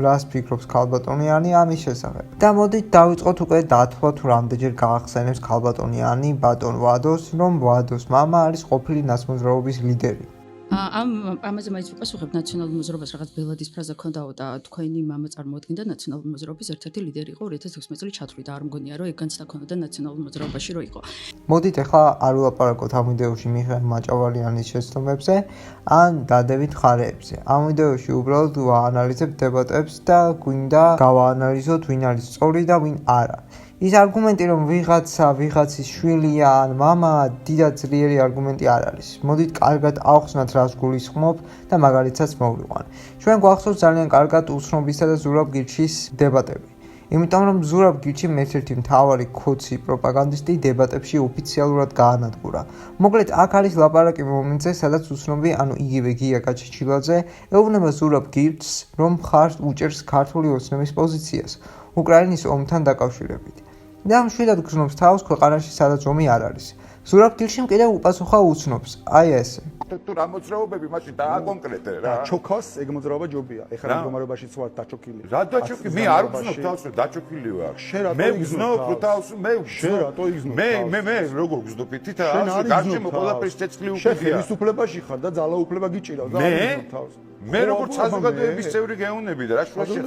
რას ფიქრობს ქალბატონიანი ამის შესახებ. და მოდით დავიწყოთ უკვე დათვლა თუ რამდენჯერ გაახსენებს ქალბატონიანი ბატონ ვადოს, რომ ვადოს მამა არის ყოფილი ნაცმოძრაობის ლიდერი. ამაზე მაინც ვიპასუხებ ნაციონალურ მოძრაობას რაღაც ბელადის ფრაზა ქონდაო და თქვენი მამა წარმოადგენდა ნაციონალურ მოძრაობის ერთ-ერთი ლიდერი იყო 2016 წელს ჩათვლით და არ მგონია რომ ეგ განცდა ქონოდა ნაციონალურ მოძრაობაში რომ იყო. მოდით ახლა არ ვილაპარაკოთ ამ ვიდეოში მიხეილ მაჭავალიანის შეცდომებზე ან დადებით მხარეებზე. ამ ვიდეოში უბრალოდ ვაანალიზებთ დებატებს და გვინდა გავაანალიზოთ ვინ არის სწორი და ვინ არა. ის არგუმენტი რომ ვიღაცის შვილია ან მამაა დიდად ძლიერი არგუმენტი არ არის. მოდით კარგად ავხსნათ რას გულისხმობ და მაგალითსაც მოვიყვან. ჩვენ გვახსოვს ძალიან კარგად უცნობისა და ზურაბ გირჩის დებატები. იმიტომ რომ ზურაბ გირჩი ერთ-ერთი მთავარი ქოცი პროპაგანდისტი დებატებში ოფიციალურად გაანადგურა. მოკლედ აქ არის ლაპარაკი მომენტზე, სადაც უცნობი, ანუ იგივე გია გაჩეჩილაძე ეუბნება ზურაბ გირჩს, რომ მხარს უჭერს ქართული ოცნების პოზიციას უკრაინის ომთან დაკავშირებით. და მშვიდად გრძნობს თავს ქვეყანაში, სადაც ომი არ არის. ზურაბ გირჩიმ კიდევ უპასუხა უცნობს, აი ესე. თუ რა მოძრაობები მაშინ დააკონკრეტე რა. ჩოქას ეგ მოძრაობა ჯობია. ეხლა მდგომარეობაშიც ვარ დაჩოქილი. რა დაჩოქილი? მე არ ვგზნობ თავს რომ დაჩოქილი ვარ. მე ვგზნობ თავს, მე შენ რატო იგზნობ? მე როგორ ვგზნობ თითა? გარშემო ყველაფერი ცეცხლი უკიდია. შენ ხელისუფლებაში ხარ და ძალაუფლება გიჭირავს და არ იგზნობ თავს. მე როგორც საზოგადოების წევრი გეუნები და რა შუაში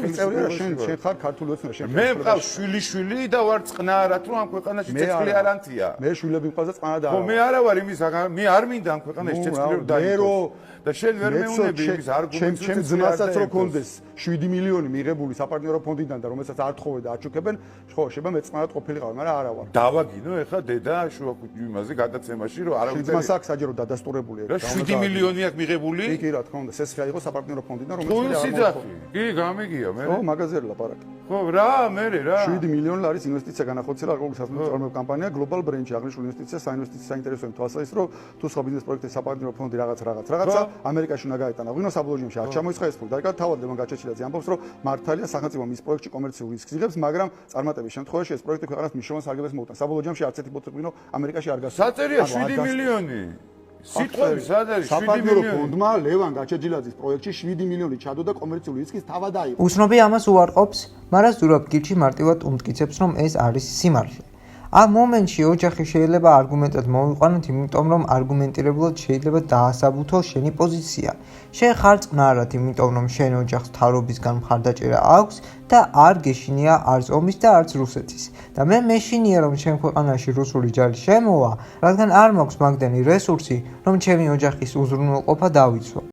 შენ ხარ ქართული ოცნება შენ. მე მყავს შვილი და ვარ წყნარად რომ ამ ქვეყანაში ცეცხლი არ ანთია. მე შვილები მყავს და წყნარად არა. მე არა ვარ იმის მე არ მინდა ამ ქვეყანაში ცეცხლი რომ დაიქოს. და შენ ვერ მეუნები იმის არგუმენტს ჩემ ძმასაც რო კონდეს 7 მილიონი მიღებული საპარტნიორო ფონდიდან და რომელსაც არ თხოვენ და აჩუქებენ, ხო, შეიძლება მე წყნარად ყოფილიყავ, მაგრამ არა ვარ. დავაგინო ეხა დედა შუა იმაზე გადაცემაში რომ არავინ ძმას აქვს საჯარო დადასტურებული ეგ. 7 მილიონი აქვს მიღებული? კი რა თქმა უნდა, სესხი აიღო საპარტნიორო ფონდიდან, რომელიც არ მოხდა. კი, გამიგია მე. ხო, მაგაზიერ ლაპარაკი. ხო, რა, მე რა. 7 მილიონი ლარის ინვესტიცია განახორციელა როგორც საზოგადოებრივი კამპანია გლობალ ბრენდში, აღნიშნული ინვესტიცია საინვესტიციო საინტერესოა თვალსაჩინო, რომ თუ სხვა ბიზნეს პროექტის საპარტნიორო ფონდი რაღაცა ამერიკაში უნდა გაეტანა. ღვინო საბოლოო ჯამში არ ჩამოისხა ეს ფული. და თავად ლევან გაჩეჩილაძე ამბობს, რომ მართალია სახელმწიფო მის პროექტში კომერციულ რისკს იღებს, მაგრამ წარმატების შემთხვევაში ეს პროექტი ქვეყანას მნიშვნელოვან სარგებლობას მოუტანს. საბოლოო ჯამში არც ერთი ბოთლი ღვინო ამერიკაში არ გასულა. საწერია 7 მილიონი. სიტყვები სად არის 7 საპარტნიორო მილიონი? ფონდმა ლევან გაჩეჩილაძის პროექტში 7 მილიონი ჩადო და კომერციული რისკის თავად აიღო. უცნობი ამას უარყოფს, მაგრამ ზურაბ გირჩი მარტივად უმტკიცებს, რომ ეს არის სიმართლე. ამ მომენტში ოჯახი შეიძლება არგუმენტად მოვიყვანოთ, იმიტომ რომ არგუმენტირებულად შეიძლება დაასაბუთო შენი პოზიცია. შენ ხარ წყნარად, იმიტომ რომ შენ ოჯახს თავრობისგან მხარდაჭერა აქვს და არ გეშინია არც ომის და არც რუსეთის. და მე მეშინია რომ ჩემ ქვეყანაში რუსული ჯარი შემოვა, რადგან არ მაქვს მაგდენი რესურსი, რომ ჩემი ოჯახის უზრუნველყოფა დავიცვა.